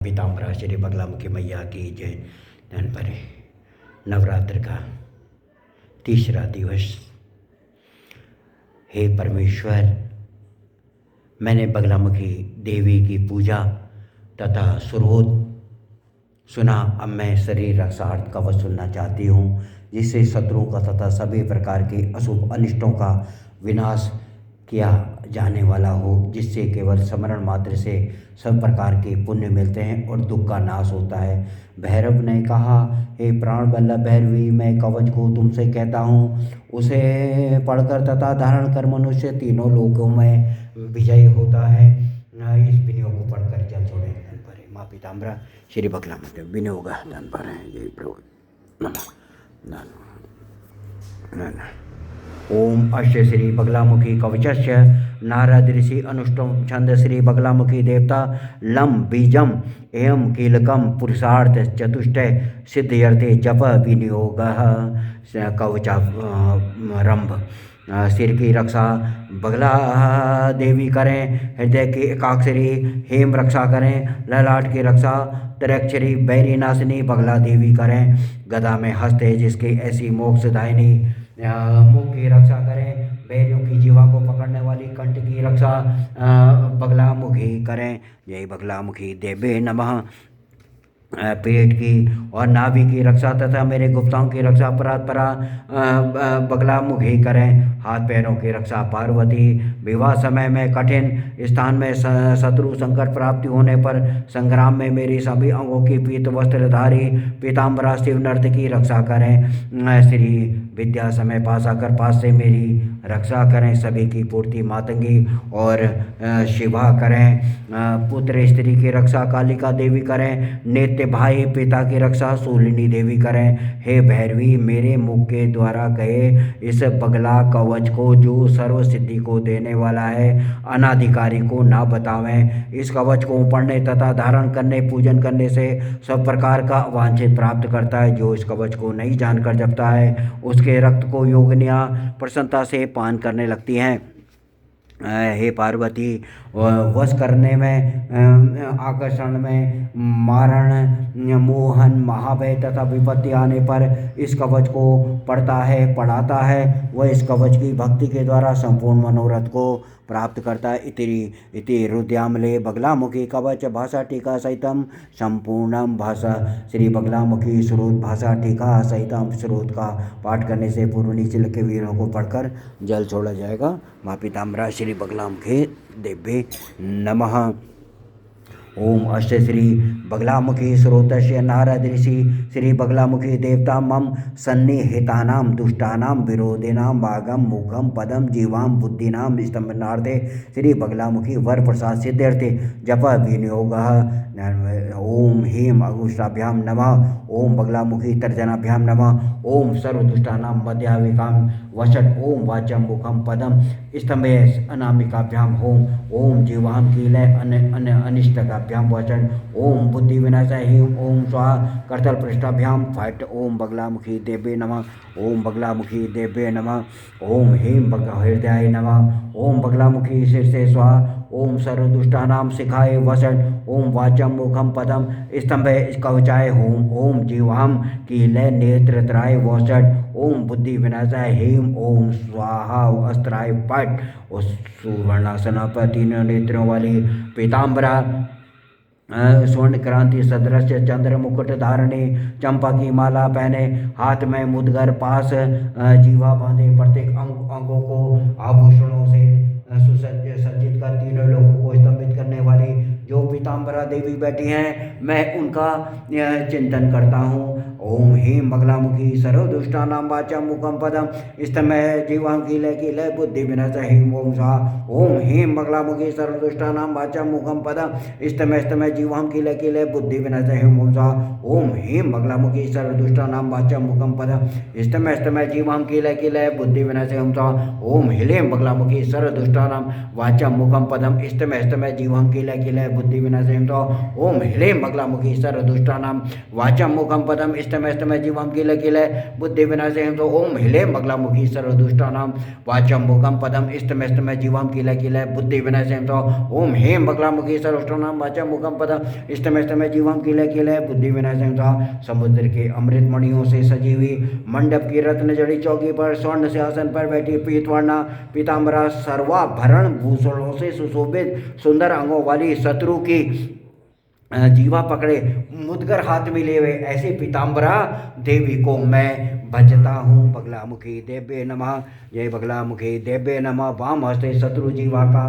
पीताम्बरा श्री बगलामुखी मैया की जय। धन भरे नवरात्र का तीसरा दिवस। हे परमेश्वर, मैंने बगलामुखी देवी की पूजा तथा स्रोत सुना। अब मैं शरीर रक्षार्थ कवच सुनना चाहती हूँ, जिससे शत्रुओं का तथा सभी प्रकार के अशुभ अनिष्टों का विनाश किया जाने वाला हो, जिससे केवल स्मरण मात्र से सब प्रकार के पुण्य मिलते हैं और दुख का नाश होता है। भैरव ने कहा, हे प्राण वल्लभ भैरवी, मैं कवच को तुमसे कहता हूँ, उसे पढ़कर तथा धारण कर मनुष्य तीनों लोकों में विजय होता है। इस विनियोग को पढ़कर जल छोड़े। धन भरे माँ पीताम्बरा श्री बगलामुखी विनियोग। धन भरे जय प्रभु। ओम अश्य श्री बगलामुखी कवचस्य नारद ऋषि अनुष्टुम छंद श्री बगलामुखी देवता लम बीजम एवं कीलकम पुरुषार्थ चतुष्टय सिद्धयर्थे जप विनियोग कवचारंभ। सिर की रक्षा बगला देवी करें, हृदय की एकाक्षरी हेम रक्षा करें, ललाट की रक्षा त्रिअक्षरी बैरी नाशिनी बगला देवी करें। गदा में हस्त है जिसकी ऐसी मोक्षदायिनी मुख की रक्षा करें। बैरियों की जीवा को पकड़ने वाली कंठ की रक्षा बगलामुखी करें। जय बगलामुखी देवे नमः। पेट की और नाभि की रक्षा तथा मेरे गुप्ताओं की रक्षा परात्परा बगलामुखी करें। हाथ पैरों की रक्षा पार्वती। विवाह समय में कठिन स्थान में शत्रु संकट प्राप्ति होने पर संग्राम में मेरी सभी अंगों की पीत वस्त्रधारी पीताम्बरा शिव नर्त की रक्षा करें। श्री विद्या समय पास आकर पास से मेरी रक्षा करें। सभी की पूर्ति मातंगी और शिवा करें। पुत्र स्त्री की रक्षा कालिका देवी करें। नित्य भाई पिता की रक्षा शूलिनी देवी करें। हे भैरवी, मेरे मुख के द्वारा कहे इस बगला कवच को जो सर्व सिद्धि को देने वाला है, अनाधिकारी को ना बतावें। इस कवच को पढ़ने तथा धारण करने पूजन करने से सब प्रकार का वांछित प्राप्त करता है। जो इस कवच को नहीं जानकर जपता है, उसके रक्त को योगिनियाँ प्रसन्नता से पान करने लगती हैं। हे पार्वती, वश करने में आकर्षण में मारण मोहन महाभय तथा विपत्ति आने पर इस कवच को पढ़ता है पढ़ाता है, वह इस कवच की भक्ति के द्वारा संपूर्ण मनोरथ को प्राप्त करता है। इति रुद्यामले बगलामुखी कवच भाषा टीका सहितम संपूर्णम भाषा श्री बगलामुखी स्रोत भाषा टीका सहितम स्रोत का पाठ करने से पूर्व नीचे लिखे वीरों को पढ़कर जल छोड़ा जाएगा। माँ पीताम्बरा श्री बगलामुखी देवे नमः। ओम अश्य श्री बगलामुखी स्रोतस्य नारद ऋषि श्री बगलामुखी देवता मम सन्निहितानां दुष्टानां विरोधिनां भागम मुखम पदम जीवाम बुद्धिनां स्तंभनार्थे श्री बगलामुखी वर प्रसाद सिद्ध्यर्थे जप विनियोग। ओम ह्रीं अगुष्टाभ्यां नमः। ओम बगलामुखी तर्जनाभ्यां नमः। ओम सर्वदुष्टानां मध्याविकां वशट। ओम वाचम मुखम पदम स्तंभे अनामिकाभ्यां होम। ओम जीवां कीलय अनिष्टकाभ्यां वचन। ओम बुद्धि विनाशाय ह्रीं ओम स्वाहा करतल पृष्ठाभ्यां फट। ओम बगलामुखी देवे नमः। ओम बगलामुखी देवे नमः। ओम ह्रीं हृदयाय नमः। ओम बगलामुखी शीर्षे स्वाहा। ओम सर्वदुष्टानां शिखाय वसट। ओम वाचम मुखम पदम स्तंभे कवचाय होम। ओम जीवां कीलय नेत्रत्राय वसट। ओम बुद्धि विनाशाय ह्रीं ओम स्वाहा अस्त्राय पट। सुवर्णासना पर तीनों नेत्रों वाली पीताम्बरा स्वर्ण क्रांति सदृश चंद्र मुकुट धारणी चंपा की माला पहने, हाथ में मुदगर पास जीवा बांधे, प्रत्येक अंगों को आभूषणों से सज्जित कर तीनों लोगों को स्तंभित करने वाली जो पीताम्बरा देवी बैठी हैं, मैं उनका चिंतन करता हूँ। ओम ह्रीं बगलामुखी सर्वदुष्टानां वाचा मुखम पदम स्तंभे जीवां कीलय बुद्धि विनाशाय ह्रीं ओम स्वाहा। ओम ह्रीं बगलामुखी सर्वदुष्टानां वाचा मुखम पदम स्तंभे जीवां कीलय बुद्धि विनाशाय ह्रीं ओम स्वाहा। ओम ह्रीं बगलामुखी सर्वदुष्टानां वाचा मुखम पदम स्तंभे जीवां कीलय बुद्धि विनाशाय ओम स्वाहा। ओम ह्रीं बगलामुखी सर्वदुष्टानां वाचा मुखम पदम स्तंभे जीवां कीलय बुद्धि विनाशम तो ओम ह्रीं बगलामुखी सर्वदुष्टानां वाचम मुखम पदम इष्टम जीवम किल किल बुद्धि विनाशम तो ओम ह्रीं बगलामुखी सर्वदुष्टानां वाचम मुखम पदम इष्टम जीवम किल किल बुद्धि विनाशम तो ओम ह्रीं बगलामुखी सर्वदुष्टानां वाचम मुखम पदम इष्टम जीवम किल किल बुद्धि विनाशम तो समुद्र के अमृत मणियों से सजी हुई मंडप की रत्न जड़ी चौकी पर स्वर्ण सिंहासन पर बैठी पीतवर्णा पीताम्बरा सर्वाभरण भूषणों से सुशोभित सुंदर अंगों वाली शत्रु की जीवा पकड़े मुदगर हाथ में लिए हुए ऐसी पीताम्बरा देवी को मैं भजता हूँ। बगलामुखी देव्ये नमः। जय बगलामुखी देव्ये नमः। वाम हस्ते शत्रु जीवा का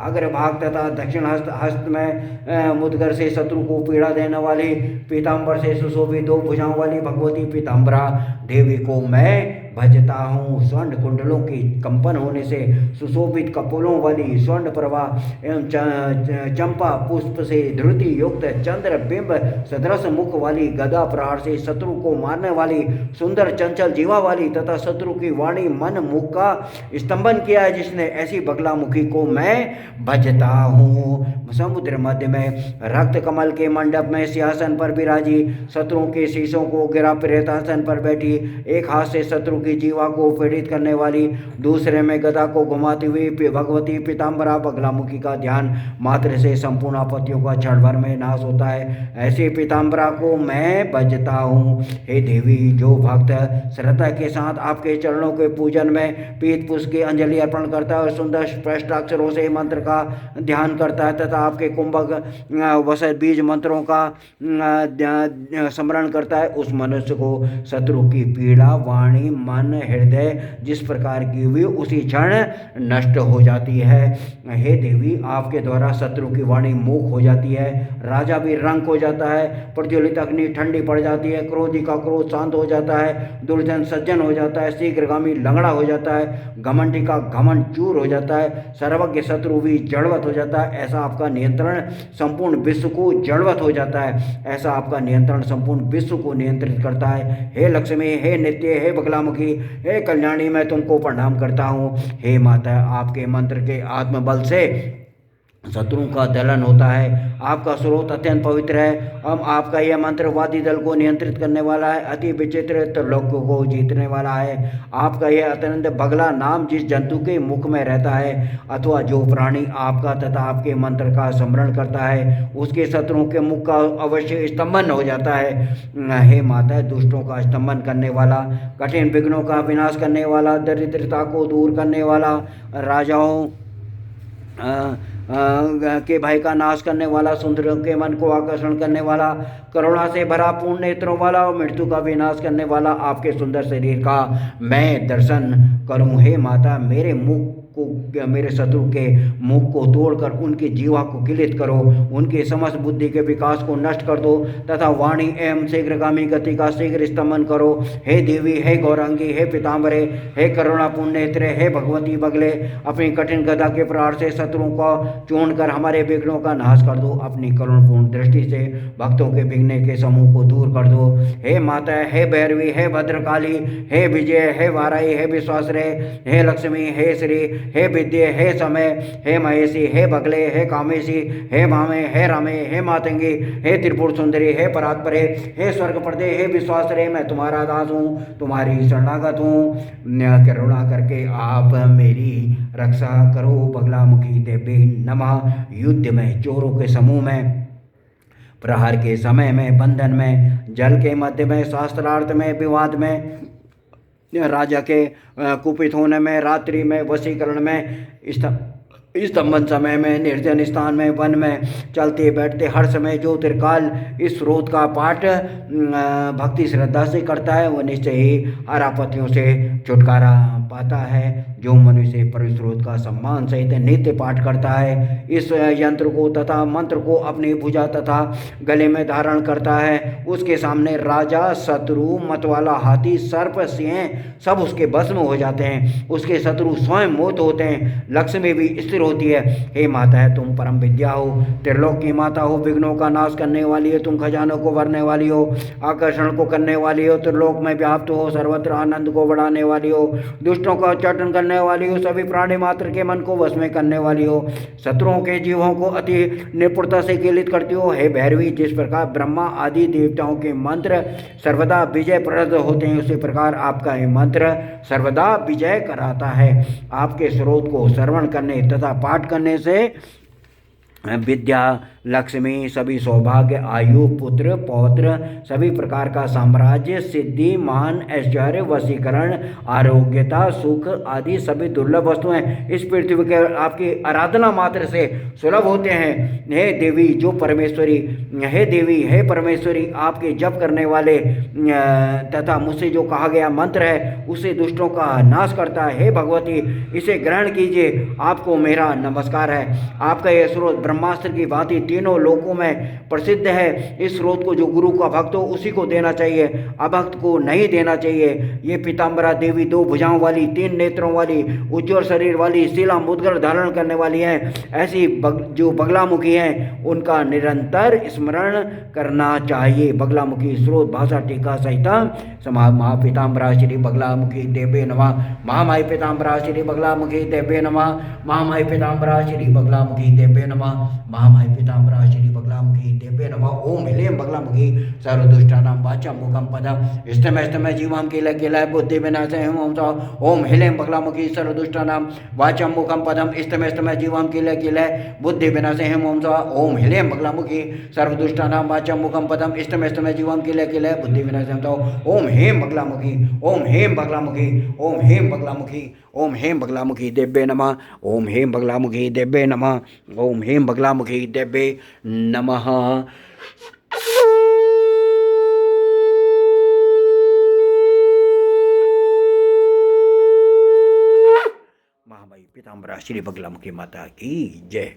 अग्रभाग तथा दक्षिण हस्त में मुदगर से शत्रु को पीड़ा देने वाली पीताम्बर से सुशोभित दो भुजाओं वाली भगवती पीताम्बरा देवी को मैं भजता हूँ। स्वर्ण कुंडलों की कंपन होने से सुशोभित कपोलों वाली स्वर्ण प्रभा एवं चंपा पुष्प से धृति युक्त चंद्र बिंब सदृश मुख वाली गदा प्रहार से शत्रु को मारने वाली सुंदर चंचल जीवा वाली तथा शत्रु की वाणी मन मुख का स्तंभन किया है जिसने ऐसी बगलामुखी को मैं भजता हूँ। समुद्र मध्य में रक्त कमल के मंडप में सिंहासन पर विराजी शत्रुओं के शीशों को गिरा प्रेतासन पर बैठी एक हाथ से शत्रु की जीवा को पीड़ित करने वाली दूसरे में गदा को घुमाती हुई भगवती पीताम्बरा बगलामुखी का ध्यान मात्र से संपूर्ण आपत्तियों का क्षण भर में नाश होता है। ऐसी पीताम्बरा को मैं भजता हूँ। हे देवी, जो भक्त श्रद्धा के साथ आपके चरणों के पूजन में पीत पुष्प की अंजलि अर्पण करता है और सुंदर स्पष्टाक्षरों से मंत्र का ध्यान करता है तथा आपके कुंभक वसत बीज मंत्रों का स्मरण करता है, उस मनुष्य को शत्रु की पीड़ा वाणी मन हृदय जिस प्रकार की हुई उसी क्षण नष्ट हो जाती है। हे देवी, आपके द्वारा शत्रु की वाणी मूक हो जाती है, राजा भी रंक हो जाता है, प्रज्वलित अग्नि ठंडी पड़ जाती है, क्रोधी का क्रोध शांत हो जाता है, दुर्जन सज्जन हो जाता है, शीघ्रगामी लंगड़ा हो जाता है, घमंडी का घमंड चूर हो जाता है, सर्वज्ञ शत्रु भी जड़वत हो जाता है। ऐसा आपका नियंत्रण संपूर्ण विश्व को जड़वत हो जाता है। ऐसा आपका नियंत्रण संपूर्ण विश्व को नियंत्रित करता है। हे लक्ष्मी, हे नित्य, हे बगलामुखी, हे कल्याणी, मैं तुमको प्रणाम करता हूँ। हे माता, आपके मंत्र के आत्मबल से शत्रुओं का दलन होता है। आपका स्रोत अत्यंत पवित्र है। हम आपका यह मंत्र वादी दल को नियंत्रित करने वाला है, अति विचित्र त्रिलोक को जीतने वाला है। आपका यह अत्यंत बगला नाम जिस जंतु के मुख में रहता है अथवा जो प्राणी आपका तथा आपके मंत्र का स्मरण करता है उसके शत्रुओं के मुख का अवश्य स्तंभन हो जाता है। हे माता, दुष्टों का स्तंभन करने वाला, कठिन विघ्नों का विनाश करने वाला, दरिद्रता को दूर करने वाला, राजाओं के भय का नाश करने वाला, सुंदरों के मन को आकर्षण करने वाला, करुणा से भरा पूर्ण नेत्रों वाला और मृत्यु का विनाश करने वाला आपके सुंदर शरीर का मैं दर्शन करूं। हे माता, मेरे मुख को, मेरे शत्रु के मुख को तोड़कर उनकी जीवा को किलित करो, उनके समस्त बुद्धि के विकास को नष्ट कर दो तथा वाणी एवं शीघ्रगामी गति का शीघ्र स्तंभन करो। हे देवी, हे गौरांगी, हे पीताम्बरे, हे करुणापूर्ण नेत्रे, हे भगवती बगले, अपनी कठिन गदा के प्रहार से शत्रुओं को चूर्ण कर हमारे विघ्नों का नाश कर दो। अपनी करुणपूर्ण दृष्टि से भक्तों के विघ्न के समूह को दूर कर दो। हे माता, हे भैरवी, हे भद्रकाली, हे विजय, हे वाराई, हे विश्वासरे, हे लक्ष्मी, हे श्री, हे विद्ये, हे समय, हे महेशी, हे बगले, हे कामेशी, हे भामे, हे रामे, हे मातंगी, हे त्रिपुर सुंदरी, हे परात्परे, हे स्वर्ग पर्दे, हे विश्वासरे, मैं तुम्हारा दास हूँ, तुम्हारी शरणागत हूँ। करुणा करके आप मेरी रक्षा करो। बगलामुखी देवी नमः। युद्ध में, चोरों के समूह में, प्रहार के समय में, बंधन में, जल के मध्य में, शास्त्रार्थ में, विवाद में, राजा के कुपित होने में, रात्रि में, वशीकरण में, स्तंभन समय में, निर्जन स्थान में, वन में, चलते बैठते हर समय जो त्रिकाल इस स्रोत का पाठ भक्ति श्रद्धा से करता है वह निश्चय ही हर आपत्तियों से छुटकारा पाता है। जो मनुष्य पवित्र स्रोत का सम्मान सहित नित्य पाठ करता है, इस यंत्र को तथा मंत्र को अपनी भुजा तथा गले में धारण करता है, उसके सामने राजा, शत्रु, मतवाला, हाथी, सर्प, सिंह सब उसके बस में हो जाते हैं। उसके शत्रु स्वयं मोहित होते हैं। लक्ष्मी भी स्थिर होती है। हे माता है, तुम परम विद्या हो, त्रिलोक की माता हो, विघ्नों का नाश करने वाली है, तुम खजानों को भरने वाली हो, आकर्षण को करने वाली हो, त्रिलोक में व्याप्त हो, सर्वत्र आनंद को बढ़ाने वाली हो, दुष्टों का उच्चाटन करने वाली हो, सभी प्राणी मात्र के मन को वश में करने वाली हो, शत्रुओं के जीवों को अति निपुणता से कीलित करती हो। हे भैरवी, जिस प्रकार ब्रह्मा आदि देवताओं के मंत्र सर्वदा विजय प्रद होते हैं, उसी प्रकार आपका ये मंत्र सर्वदा विजय कराता है। आपके स्रोत को श्रवण करने तथा पाठ करने से विद्या, लक्ष्मी, सभी सौभाग्य, आयु, पुत्र, पौत्र, सभी प्रकार का साम्राज्य, सिद्धि, मान, ऐश्वर्य, वशीकरण, आरोग्यता, सुख आदि सभी दुर्लभ वस्तुएं इस पृथ्वी के आपकी आराधना मात्र से सुलभ होते हैं। हे देवी जो परमेश्वरी, हे देवी हे परमेश्वरी, आपके जप करने वाले तथा मुझसे जो कहा गया मंत्र है उसे दुष्टों का नाश करता है। हे भगवती, इसे ग्रहण कीजिए, आपको मेरा नमस्कार है। आपका यह स्रोत ब्रह्मास्त्र की भांति तीनों लोकों में प्रसिद्ध है। इस स्रोत को जो गुरु का भक्त हो उसी को देना चाहिए, अभक्त को नहीं देना चाहिए। ये पीताम्बरा देवी दो भुजाओं वाली, तीन नेत्रों वाली, उज्ज्वल शरीर वाली, शिला मुद्गर धारण करने वाली हैं। ऐसी जो बगलामुखी हैं उनका निरंतर स्मरण करना चाहिए। बगलामुखी स्रोत भाषा टीका संहिता समाज। महापीताम्बरा श्री बगलामुखी देवे नमः। महामाई पीताम्बरा श्री बगलामुखी देवे नमः। महामाई पीताम्बरा श्री बगलामुखी देवे नमः। महामाई पीताम्बरा श्री बगलामुखी देवे नमः। ओम ह्लीं बगलामुखी सर्वदुष्टानां वाचा मुखम पदम स्तमय स्तमय जीवाम कीलय कीलय बुद्धि विनाशय ओम स। ओम ह्लीं बगलामुखी सर्वदुष्टानां वाचा मुखम पदम स्तमय स्तमय जीवाम कीलय कीलय बुद्धि विनाशय ओम स। ओम ह्लीं बगलामुखी सर्वदुष्टानां वाचा मुखम पदम स्तमय स्तमय जीवाम कीलय कीलय बुद्धि विनाशय ओम ह्लीं बगलामुखी, ओम ह्लीं बगलामुखी, ओम ह्लीं बगलामुखी, ओम ह्लीं बगलामुखी देवे नमः। ओम ह्लीं बगलामुखी देवे नमः। ओम ह्लीं बगलामुखी देवे नमः। महामाई पीताम्बरा श्री बगलामुखी माता की जय।